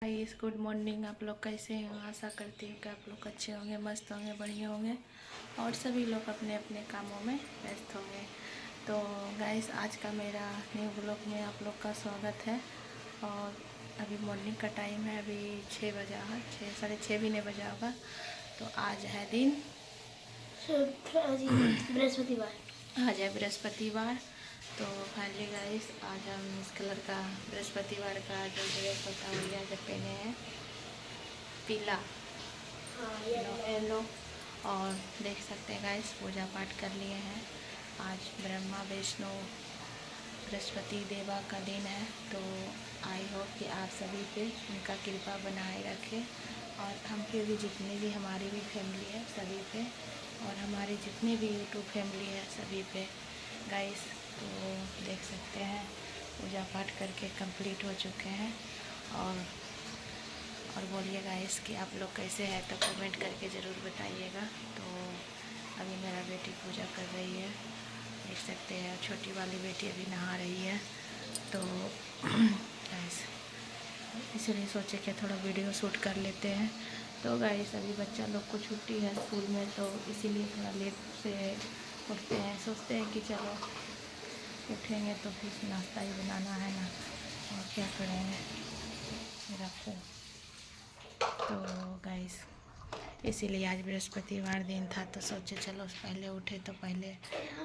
Guys good morning. आप लोग कैसे हैं? आशा करती हूँ कि आप लोग अच्छे होंगे, मस्त होंगे, बढ़िया होंगे और सभी लोग अपने अपने कामों में व्यस्त होंगे। तो गाइस आज का मेरा न्यू ब्लॉग में आप लोग का स्वागत है। और अभी मॉर्निंग का टाइम है, अभी 6 बजा है, 6 साढ़े 6 भी नहीं बजा होगा। तो आज है दिन बृहस्पतिवार। आज है बृहस्पतिवार। तो फाइनली गाइस आज हम इस कलर का बृहस्पतिवार का जो ड्रेस होता है वही आज पहने हैं, पीला येलो। और देख सकते हैं गाइस पूजा पाठ कर लिए हैं। आज ब्रह्मा विष्णु बृहस्पति देवा का दिन है। तो आई होप कि आप सभी पे उनका कृपा बनाए रखे और हम पे भी, जितनी भी हमारी भी फैमिली है सभी पे, और हमारी जितनी भी यूट्यूब फैमिली है सभी पे गाइस। तो देख सकते हैं पूजा पाठ करके कंप्लीट हो चुके हैं। और बोलिए गाइस कि आप लोग कैसे हैं, तो कमेंट करके ज़रूर बताइएगा। तो अभी मेरा बेटी पूजा कर रही है, देख सकते हैं। छोटी वाली बेटी अभी नहा रही है। तो गाइस इसलिए सोचे कि थोड़ा वीडियो शूट कर लेते हैं। तो गाइस अभी बच्चा लोग को छुट्टी है स्कूल में, तो इसीलिए थोड़ा लेट से उठते हैं। सोचते हैं कि चलो उठेंगे तो फिर नाश्ता ही बनाना है ना, और क्या करेंगे मेरा को। तो गाइस इसीलिए आज बृहस्पतिवार दिन था, तो सोचे चलो पहले उठे तो पहले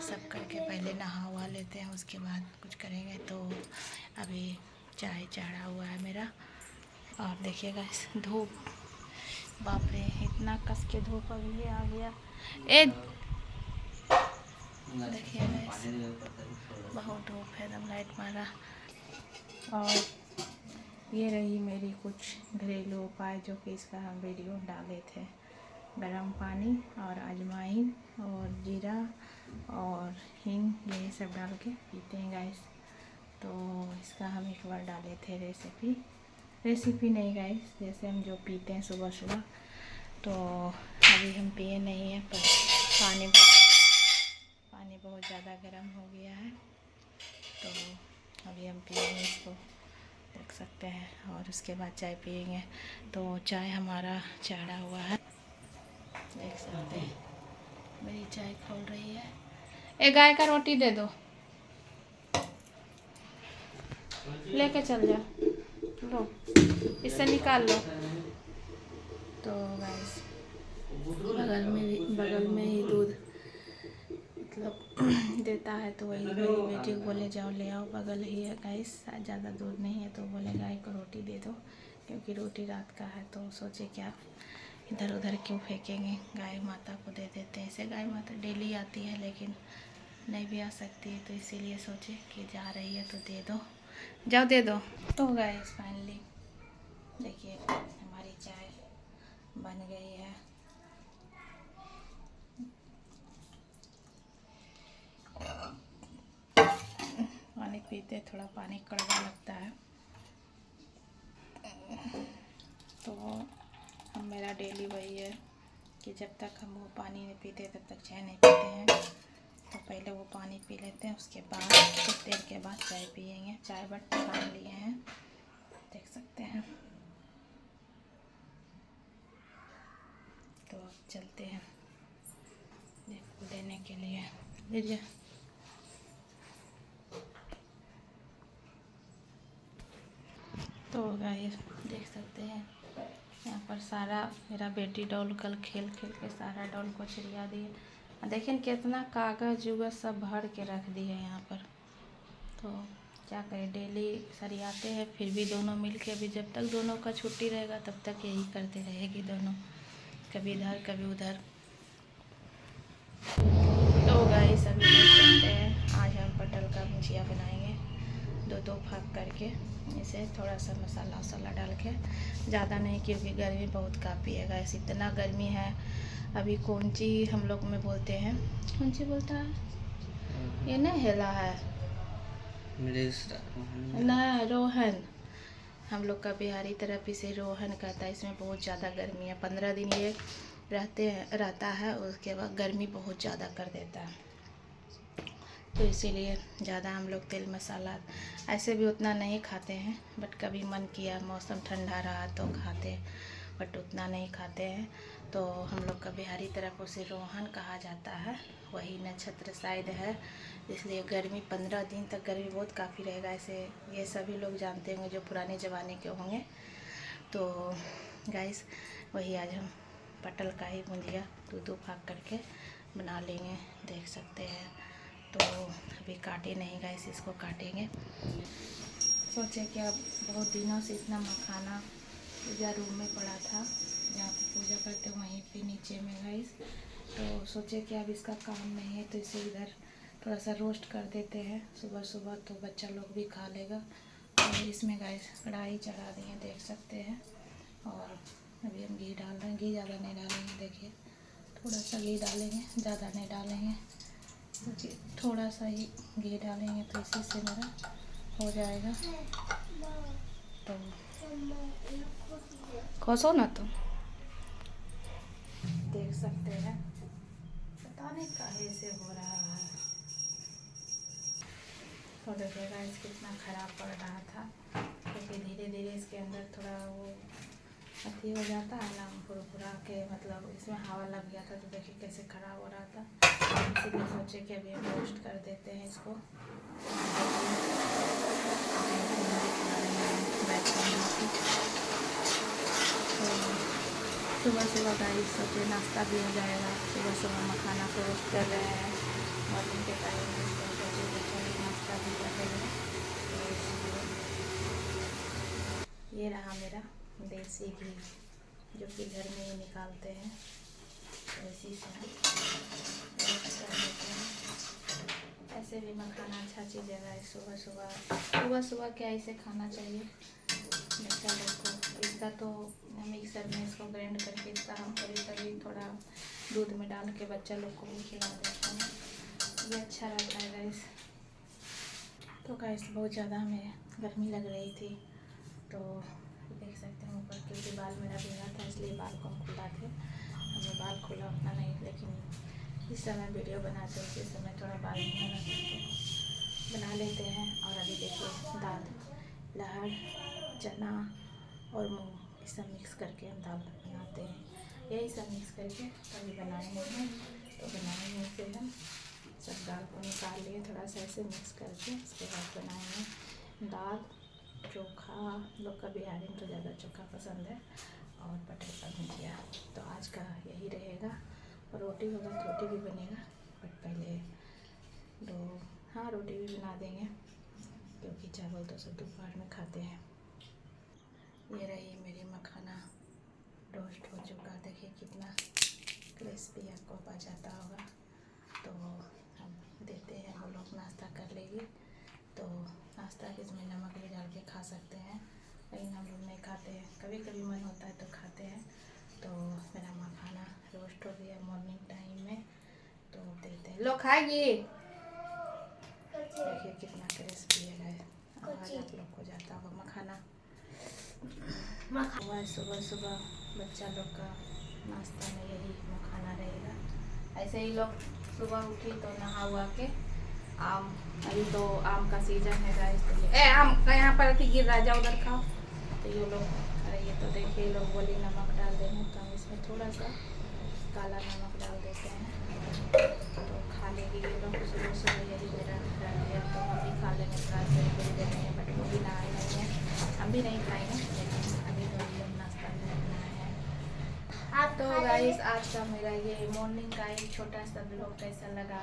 सब करके पहले नहा हुआ लेते हैं, उसके बाद कुछ करेंगे। तो अभी चाय चढ़ा हुआ है मेरा। और देखिए गाइस धूप, बाप रे इतना कस के धूप अभी आ गया। देखिए गाइस बहुत धूप है, एकदम लाइट मारा। और ये रही मेरी कुछ घरेलू उपाय जो कि इसका हम वीडियो डाले थे। गरम पानी और अजवाइन और जीरा और हींग, यही सब डाल के पीते हैं गाइस। तो इसका हम एक बार डाले थे रेसिपी नहीं गाइस, जैसे हम जो पीते हैं सुबह सुबह। तो अभी हम पिए नहीं हैं, पर पानी बहुत ज़्यादा गर्म हो गया है, तो अभी हम पिएंगे इसको, देख सकते हैं। और उसके बाद चाय पिएंगे। तो चाय हमारा चढ़ा हुआ है, देख सकते हैं। मेरी चाय खोल रही है। एक गाय का रोटी दे दो, लेके चल जा, लो इससे निकाल लो। तो गाइस बगल में ही दूध मतलब देता है, तो वही मेरी बेटी को बोले जाओ ले आओ, बगल ही है गाइस। ज़्यादा दूर नहीं है, तो बोले गाय को रोटी दे दो, क्योंकि रोटी रात का है। तो सोचे क्या इधर उधर क्यों फेंकेंगे, गाय माता को दे देते हैं। ऐसे गाय माता डेली आती है लेकिन नहीं भी आ सकती है, तो इसीलिए सोचे कि जा रही है तो दे दो, जाओ दे दो। तो गाइस फाइनली देखिए हमारी चाय बन गई है। पानी पीते थोड़ा पानी कड़वा लगता है, तो हम मेरा डेली वही है कि जब तक हम वो पानी नहीं पीते तब तक चाय नहीं पीते हैं। तो पहले वो पानी पी लेते हैं, उसके बाद कुछ देर के बाद चाय पिएंगे। चाय बट छान लिए हैं, देख सकते हैं। तो अब चलते हैं देने के लिए, लीजिए। तो गाइस देख सकते हैं यहाँ पर सारा मेरा बेटी डॉल कल खेल खेल के सारा डॉल को चिड़िया दिए। देखें कितना कागज उगज सब भर के रख दिए यहाँ पर। तो क्या करें, डेली सरियाते हैं, फिर भी दोनों मिल के भी जब तक दोनों का छुट्टी रहेगा तब तक यही करते रहेगी दोनों, कभी इधर कभी उधर। तो गाइस अभी देख सकते हैं आज हम पटल का भुजिया बनाएंगे, दो फाँक करके इसे थोड़ा सा मसाला वसाला डाल के, ज़्यादा नहीं क्योंकि गर्मी बहुत काफ़ी है गाइस। इतना गर्मी है। अभी कौंची हम लोग में बोलते हैं, कौंची बोलता है ये, नहीं हेला है ना, रोहन। हम लोग का बिहारी तरफ इसे रोहन कहता है। इसमें बहुत ज़्यादा गर्मी है, 15 दिन ये रहता है, उसके बाद गर्मी बहुत ज़्यादा कर देता है। तो इसीलिए ज़्यादा हम लोग तेल मसाला ऐसे भी उतना नहीं खाते हैं, बट कभी मन किया मौसम ठंडा रहा तो खाते, बट उतना नहीं खाते हैं। तो हम लोग का बिहारी तरफ उसे रोहन कहा जाता है, वही नक्षत्र शायद है, इसलिए गर्मी 15 दिन तक गर्मी बहुत काफ़ी रहेगा, ऐसे ये सभी लोग जानते होंगे जो पुराने ज़माने के होंगे। तो गाइस वही आज हम पटल का ही भुंजिया दूध फाक करके बना लेंगे, देख सकते हैं। तो अभी काटे नहीं गाइस, इसको काटेंगे। सोचे कि अब बहुत दिनों से इतना मखाना पूजा रूम में पड़ा था, जहाँ पे पूजा करते वहीं पे नीचे में गाइस, तो सोचे कि अब इसका काम नहीं है तो इसे इधर थोड़ा सा रोस्ट कर देते हैं सुबह सुबह, तो बच्चा लोग भी खा लेगा। और इसमें गाइस कढ़ाई चढ़ा दिए, देख सकते हैं। और अभी हम घी डाल रहे हैं, घी ज़्यादा नहीं डालेंगे, देखिए थोड़ा सा घी डालेंगे, ज़्यादा नहीं डालेंगे, क्योंकि थोड़ा सा ही घी डालेंगे तो इसी से मेरा हो जाएगा। तो खोसो ना, तुम देख सकते हैं, पता नहीं काहे से हो रहा है। तो देखिएगा इस कितना ख़राब पड़ रहा था, क्योंकि धीरे धीरे इसके अंदर थोड़ा वो अथी हो जाता है ना, फुरफुरा के, मतलब इसमें हवा लग गया था, तो देखिए कैसे ख़राब हो रहा था। इसीलिए सोचे कि अभी हम रोस्ट कर देते हैं इसको। सुबह सुबह गाइस सोचे नाश्ता भी हो जाएगा, सुबह सुबह मखाना को रोस्ट कर रहे हैं मॉर्निंग के टाइम में, सोचे नाश्ता भी कर रहे हैं। तो ये रहा मेरा देसी घी, जो कि घर में ही निकालते हैं, तो इसी से रोस्ट कर देते हैं। ऐसे भी मखाना अच्छा चीज़ है, सुबह सुबह क्या इसे खाना चाहिए बच्चा लोग को। इसका तो मिक्सर में इसको ग्राइंड करके इसका हम कभी कभी थोड़ा दूध में डाल के बच्चा लोग को भी खिला देते हैं, ये अच्छा रहता है गाइस। तो गाइस बहुत ज़्यादा हमें गर्मी लग रही थी, तो देख सकते हैं ऊपर, क्योंकि बाल मेरा भीगा था इसलिए बाल कम खुला थे, हमें बाल खुला उतना नहीं, लेकिन इस समय वीडियो बनाते हैं उसी समय थोड़ा बाल भीगा तो बना लेते हैं। और अभी देखिए दाल, लहर, चना और मूंग ये सब मिक्स करके हम दाल बनाते हैं, यही सब मिक्स करके कभी बनाएंगे हम, तो बनाएंगे फिर हम सब दाल को निकाल लिए, थोड़ा सा ऐसे मिक्स करके उसके बाद बनाएंगे दाल, चोखा। लोग का बिहारी में तो ज़्यादा चोखा पसंद है, और पटल का भुजिया। तो आज का यही रहेगा, और रोटी होगा तो रोटी भी बनेगा, बट पहले हाँ रोटी भी बना देंगे, क्योंकि चावल तो सब दोपहर में खाते हैं। ये रही मेरी मखाना रोस्ट हो चुका, देखिए कितना क्रिस्पी आपको पा जाता होगा। तो हम देते हैं, वो लोग नाश्ता कर लेंगे, तो नाश्ता के इसमें नमक भी डाल के खा सकते हैं, लेकिन हम लोग नहीं खाते हैं, कभी कभी मन होता है तो खाते हैं। तो मेरा मखाना रोस्ट हो गया मॉर्निंग टाइम में, तो देते हैं, लो खाएगी, देखिए कितना क्रिस्पी है, आवाज़ आप लोग को जाता होगा। मखाना सुबह सुबह बच्चा लोग का नाश्ता में यही मखाना रहेगा। ऐसे ही लोग सुबह उठी तो नहा हुआ के आम, अभी तो आम का सीजन है गाइस, तो आम का यहाँ पर अति गिर रहा है, जाओ उधर खाओ। तो ये लोग अरे ये तो देखिए लोग बोली नमक डाल देंगे, तो हम इसमें थोड़ा सा काला नमक डाल देते हैं, तो खा लेंगे ये लोग सुबह सुबह, यही मेरा है। तो हम भी खा लेंगे थोड़ा सा थोड़ी देर में, बट वो भी नहाए नहीं है, हम भी नहीं खाएंगे, लेकिन अभी तो हम नाश्ता करना है। तो गाइस आज का मेरा ये मॉर्निंग का एक छोटा सा ब्लॉग कैसा लगा,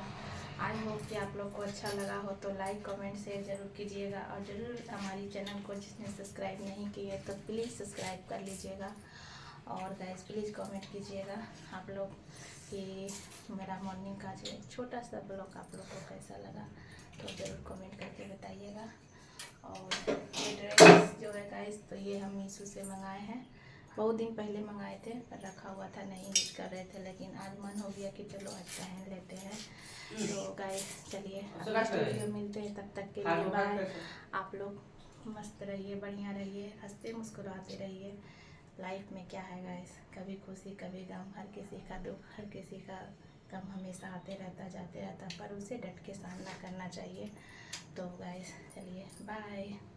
आई होप कि आप लोग को अच्छा लगा हो, तो लाइक कमेंट शेयर ज़रूर कीजिएगा, और ज़रूर हमारी चैनल को जिसने सब्सक्राइब नहीं किया तो प्लीज़ सब्सक्राइब कर लीजिएगा। और गाइस प्लीज़ कमेंट कीजिएगा आप लोग कि मेरा मॉर्निंग का जो एक छोटा सा ब्लॉग आप लोग को कैसा लगा, तो ज़रूर कमेंट करके बताइएगा। और ये ड्रेस जो है गाइस, तो ये हम मीशो से मंगाए हैं, बहुत दिन पहले मंगाए थे, पर रखा हुआ था नहीं यूज कर रहे थे, लेकिन आज मन हो गया कि चलो आज पहन लेते हैं। तो गाइस चलिए वीडियो मिलते हैं, तब तक के लिए बाय। आप लोग मस्त रहिए, बढ़िया रहिए, हंसते मुस्कुराते रहिए। लाइफ में क्या है गाइस, कभी खुशी कभी गम, हर किसी का दुख, हर किसी का कम हमेशा आते रहता जाते रहता, पर उसे डट के सामना करना चाहिए। तो गाइस चलिए बाय।